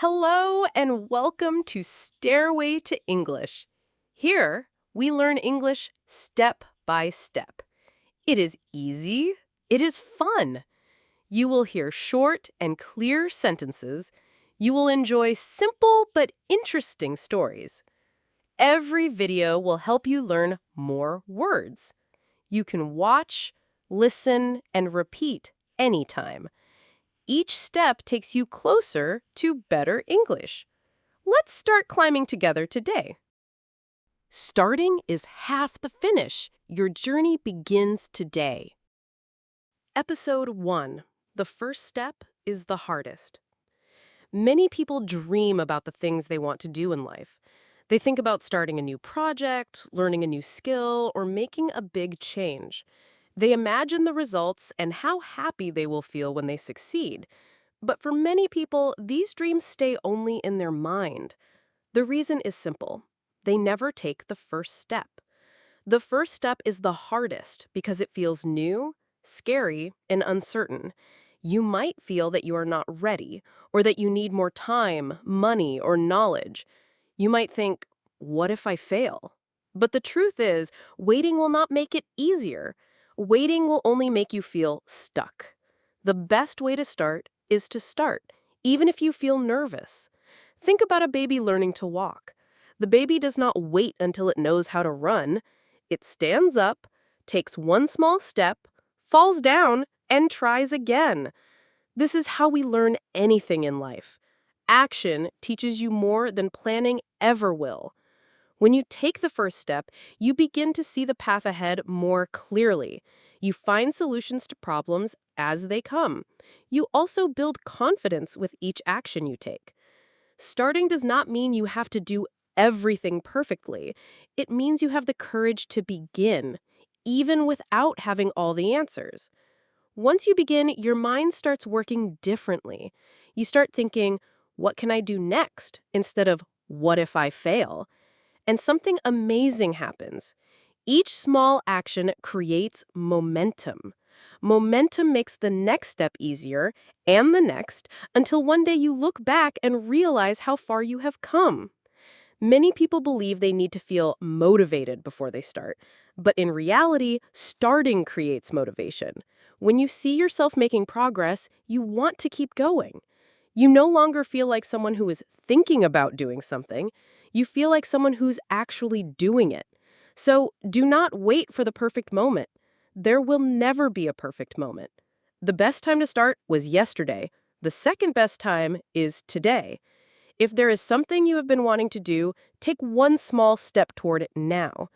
Hello and welcome to Stairway to English. Here, we learn English step by step. It is easy. It is fun. You will hear short and clear sentences. You will enjoy simple but interesting stories. Every video will help you learn more words. You can watch, listen, and repeat anytime. Each step takes you closer to better English. Let's start climbing together today. Starting is half the finish. Your journey begins today. Episode 1. The first step is the hardest. Many people dream about the things they want to do in life. They think about starting a new project, learning a new skill, or making a big change. They imagine the results and how happy they will feel when they succeed. But for many people, these dreams stay only in their mind. The reason is simple. They never take the first step. The first step is the hardest because it feels new, scary, and uncertain. You might feel that you are not ready, or that you need more time, money, or knowledge. You might think, what if I fail? But the truth is, waiting will not make it easier. Waiting will only make you feel stuck. The best way to start is to start, even if you feel nervous. Think about a baby learning to walk. The baby does not wait until it knows how to run. It stands up, takes one small step, falls down, and tries again. This is how we learn anything in life. Action teaches you more than planning ever will. When you take the first step, you begin to see the path ahead more clearly. You find solutions to problems as they come. You also build confidence with each action you take. Starting does not mean you have to do everything perfectly. It means you have the courage to begin, even without having all the answers. Once you begin, your mind starts working differently. You start thinking, what can I do next? Instead of, what if I fail? And something amazing happens. Each small action creates momentum. Momentum makes the next step easier, and the next, until one day you look back and realize how far you have come. Many people believe they need to feel motivated before they start, but in reality, starting creates motivation. When you see yourself making progress, you want to keep going. You no longer feel like someone who is thinking about doing something. You feel like someone who's actually doing it. So do not wait for the perfect moment. There will never be a perfect moment. The best time to start was yesterday. The second best time is today. If there is something you have been wanting to do, take one small step toward it now.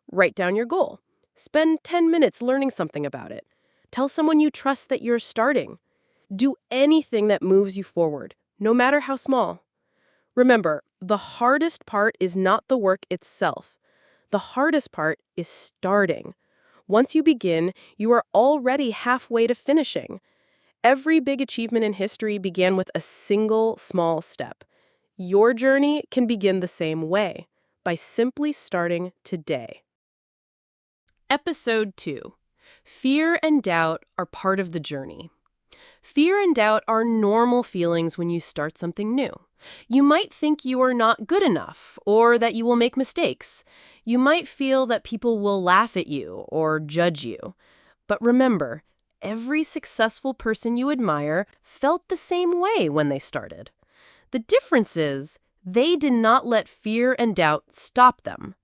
Write down your goal. Spend 10 minutes learning something about it. Tell someone you trust that you're starting. Do anything that moves you forward, no matter how small. Remember, the hardest part is not the work itself. The hardest part is starting. Once you begin, you are already halfway to finishing. Every big achievement in history began with a single small step. Your journey can begin the same way, by simply starting today. Episode 2. Fear and doubt are part of the journey. Fear and doubt are normal feelings when you start something new. You might think you are not good enough, or that you will make mistakes. You might feel that people will laugh at you or judge you. But remember, every successful person you admire felt the same way when they started. The difference is, they did not let fear and doubt stop them.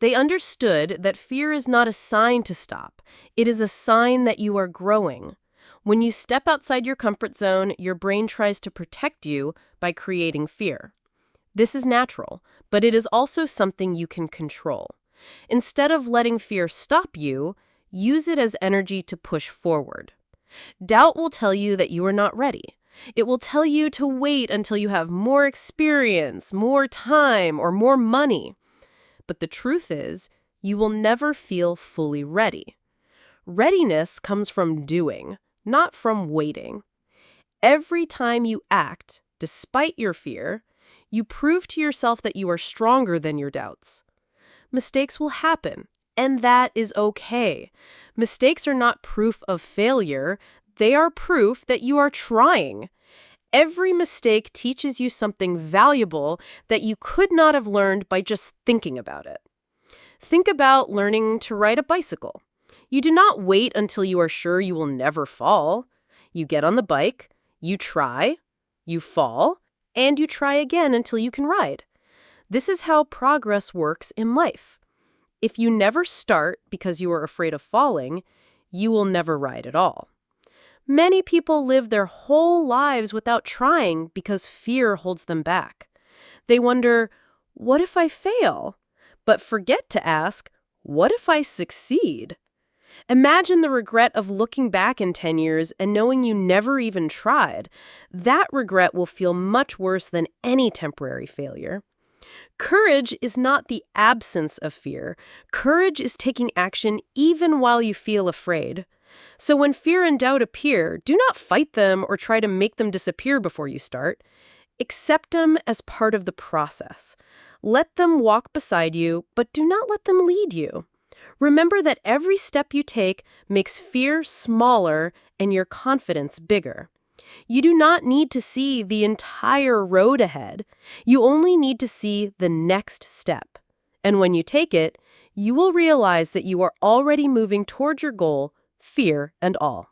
They understood that fear is not a sign to stop. It is a sign that you are growing. When you step outside your comfort zone, your brain tries to protect you by creating fear. This is natural, but it is also something you can control. Instead of letting fear stop you, use it as energy to push forward. Doubt will tell you that you are not ready. It will tell you to wait until you have more experience, more time, or more money. But the truth is, you will never feel fully ready. Readiness comes from doing, not from waiting. Every time you act, despite your fear, you prove to yourself that you are stronger than your doubts. Mistakes will happen, and that is okay. Mistakes are not proof of failure. They are proof that you are trying. Every mistake teaches you something valuable that you could not have learned by just thinking about it. Think about learning to ride a bicycle. You do not wait until you are sure you will never fall. You get on the bike, you try, you fall, and you try again until you can ride. This is how progress works in life. If you never start because you are afraid of falling, you will never ride at all. Many people live their whole lives without trying because fear holds them back. They wonder, what if I fail? But forget to ask, what if I succeed? Imagine the regret of looking back in 10 years and knowing you never even tried. That regret will feel much worse than any temporary failure. Courage is not the absence of fear. Courage is taking action even while you feel afraid. So when fear and doubt appear, do not fight them or try to make them disappear before you start. Accept them as part of the process. Let them walk beside you, but do not let them lead you. Remember that every step you take makes fear smaller and your confidence bigger. You do not need to see the entire road ahead. You only need to see the next step. And when you take it, you will realize that you are already moving toward your goal, fear and all.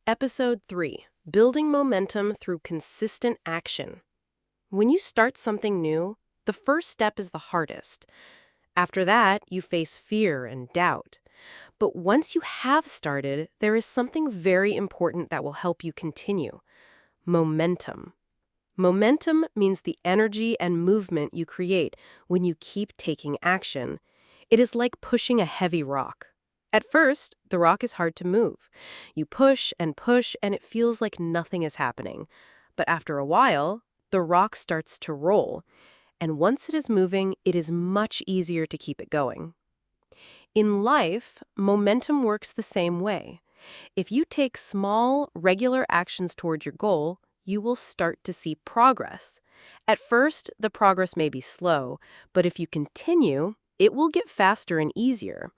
Episode 3. Building momentum through consistent action. When you start something new, the first step is the hardest. After that, you face fear and doubt. But once you have started, there is something very important that will help you continue. Momentum. Momentum means the energy and movement you create when you keep taking action. It is like pushing a heavy rock. At first, the rock is hard to move. You push, and it feels like nothing is happening. But after a while, the rock starts to roll. And once it is moving, it is much easier to keep it going. In life, momentum works the same way. If you take small, regular actions toward your goal, you will start to see progress. At first, the progress may be slow, but if you continue, it will get faster and easier.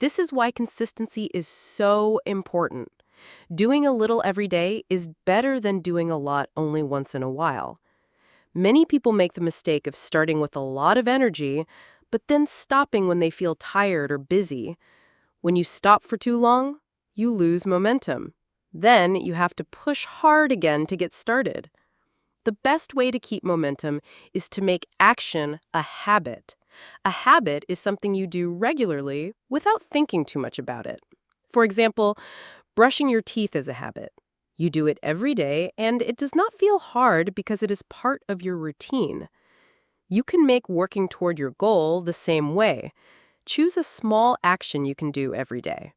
This is why consistency is so important. Doing a little every day is better than doing a lot only once in a while. Many people make the mistake of starting with a lot of energy, but then stopping when they feel tired or busy. When you stop for too long, you lose momentum. Then you have to push hard again to get started. The best way to keep momentum is to make action a habit. A habit is something you do regularly without thinking too much about it. For example, brushing your teeth is a habit. You do it every day, and it does not feel hard because it is part of your routine. You can make working toward your goal the same way. Choose a small action you can do every day.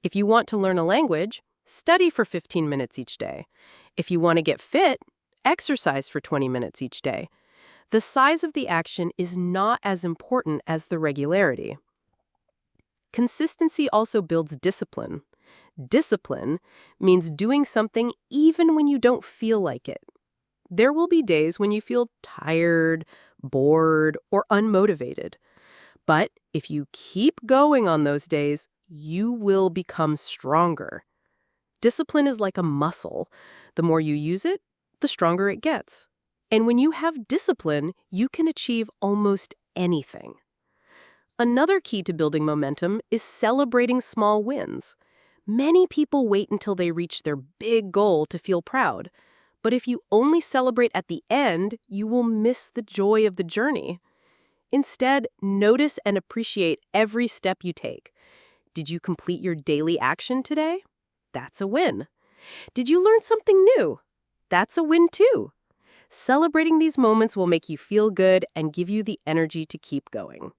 If you want to learn a language, study for 15 minutes each day. If you want to get fit, exercise for 20 minutes each day. The size of the action is not as important as the regularity. Consistency also builds discipline. Discipline means doing something even when you don't feel like it. There will be days when you feel tired, bored, or unmotivated. But if you keep going on those days, you will become stronger. Discipline is like a muscle. The more you use it, the stronger it gets. And when you have discipline, you can achieve almost anything. Another key to building momentum is celebrating small wins. Many people wait until they reach their big goal to feel proud. But if you only celebrate at the end, you will miss the joy of the journey. Instead, notice and appreciate every step you take. Did you complete your daily action today? That's a win. Did you learn something new? That's a win too. Celebrating these moments will make you feel good and give you the energy to keep going.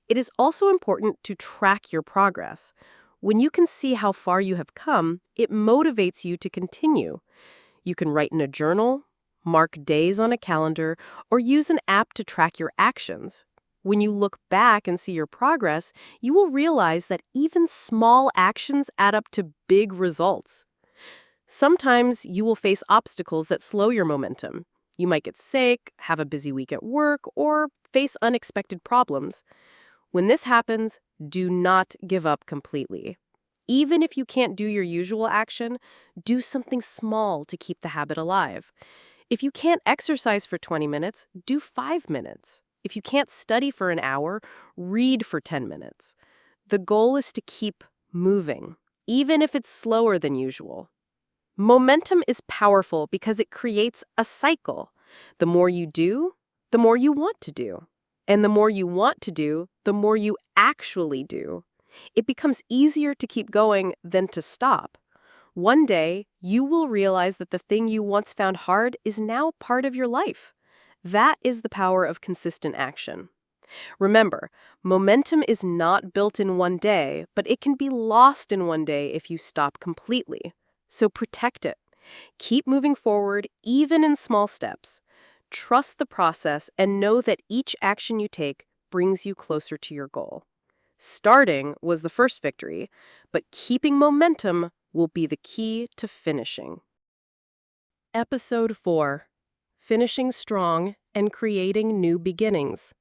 It is also important to track your progress. When you can see how far you have come, it motivates you to continue. You can write in a journal, mark days on a calendar, or use an app to track your actions. When you look back and see your progress, you will realize that even small actions add up to big results. Sometimes you will face obstacles that slow your momentum. You might get sick, have a busy week at work, or face unexpected problems. When this happens, do not give up completely. Even if you can't do your usual action, do something small to keep the habit alive. If you can't exercise for 20 minutes, do 5 minutes. If you can't study for an hour, read for 10 minutes. The goal is to keep moving, even if it's slower than usual. Momentum is powerful because it creates a cycle. The more you do, the more you want to do. And the more you want to do, the more you actually do. It becomes easier to keep going than to stop. One day, you will realize that the thing you once found hard is now part of your life. That is the power of consistent action. Remember, momentum is not built in one day, but it can be lost in one day if you stop completely. So protect it. Keep moving forward, even in small steps. Trust the process and know that each action you take brings you closer to your goal. Starting was the first victory, but keeping momentum will be the key to finishing. Episode 4: Finishing Strong and Creating New Beginnings.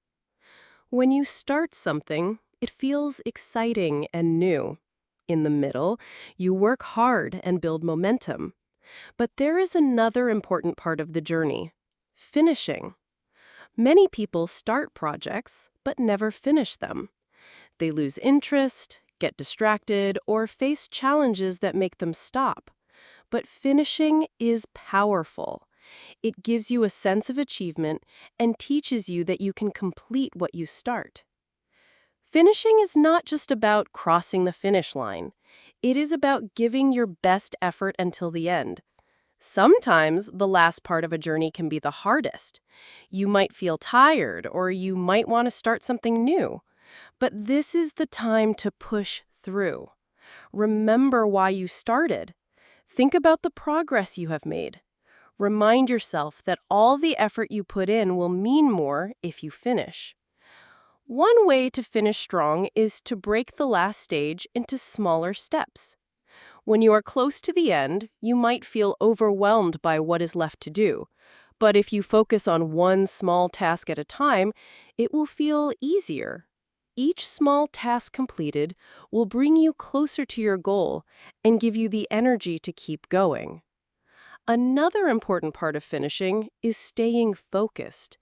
When you start something, it feels exciting and new. In the middle, you work hard and build momentum. But there is another important part of the journey: finishing. Many people start projects, but never finish them. They lose interest, get distracted, or face challenges that make them stop. But finishing is powerful. It gives you a sense of achievement and teaches you that you can complete what you start. Finishing is not just about crossing the finish line. It is about giving your best effort until the end. Sometimes the last part of a journey can be the hardest. You might feel tired, or you might want to start something new. But this is the time to push through. Remember why you started. Think about the progress you have made. Remind yourself that all the effort you put in will mean more if you finish. One way to finish strong is to break the last stage into smaller steps. When you are close to the end, you might feel overwhelmed by what is left to do. But if you focus on one small task at a time, it will feel easier. Each small task completed will bring you closer to your goal and give you the energy to keep going. Another important part of finishing is staying focused.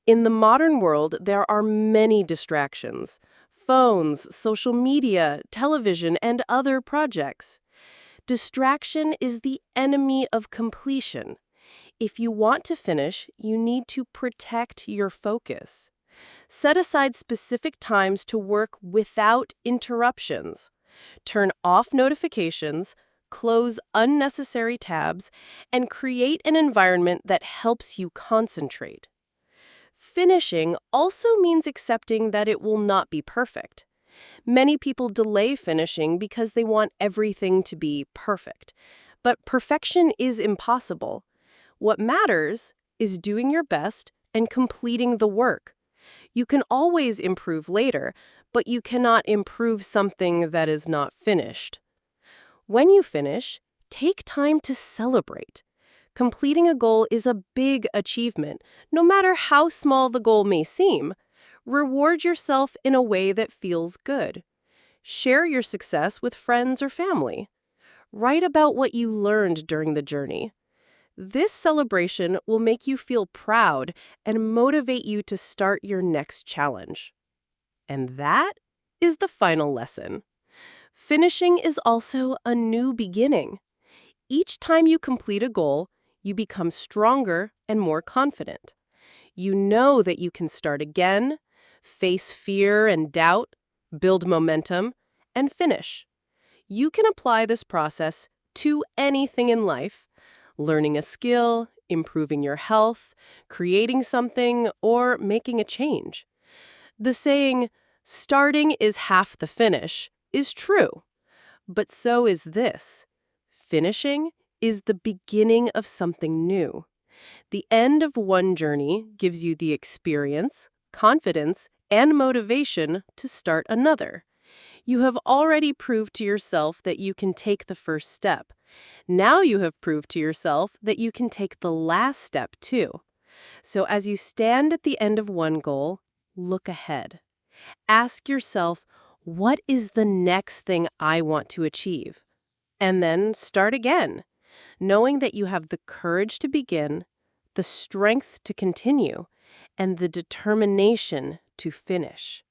In the modern world, there are many distractions: phones, social media, television, and other projects. Distraction is the enemy of completion. If you want to finish, you need to protect your focus. Set aside specific times to work without interruptions. Turn off notifications, close unnecessary tabs, and create an environment that helps you concentrate. Finishing also means accepting that it will not be perfect. Many people delay finishing because they want everything to be perfect. But perfection is impossible. What matters is doing your best and completing the work. You can always improve later, but you cannot improve something that is not finished. When you finish, take time to celebrate. Completing a goal is a big achievement, no matter how small the goal may seem. Reward yourself in a way that feels good. Share your success with friends or family. Write about what you learned during the journey. This celebration will make you feel proud and motivate you to start your next challenge. And that is the final lesson. Finishing is also a new beginning. Each time you complete a goal, you become stronger and more confident. You know that you can start again, face fear and doubt, build momentum, and finish. You can apply this process to anything in life: learning a skill, improving your health, creating something, or making a change. The saying, "starting is half the finish," is true. But so is this: finishing is the beginning of something new. The end of one journey gives you the experience, confidence, and motivation to start another. You have already proved to yourself that you can take the first step. Now you have proved to yourself that you can take the last step too. So as you stand at the end of one goal, look ahead. Ask yourself, What is the next thing I want to achieve? And then start again, knowing that you have the courage to begin, the strength to continue, and the determination to finish.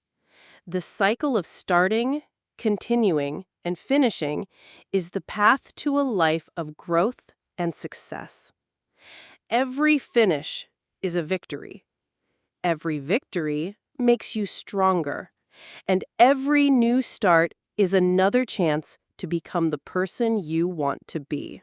The cycle of starting, continuing, and finishing is the path to a life of growth and success. Every finish is a victory. Every victory makes you stronger. And every new start is another chance to become the person you want to be.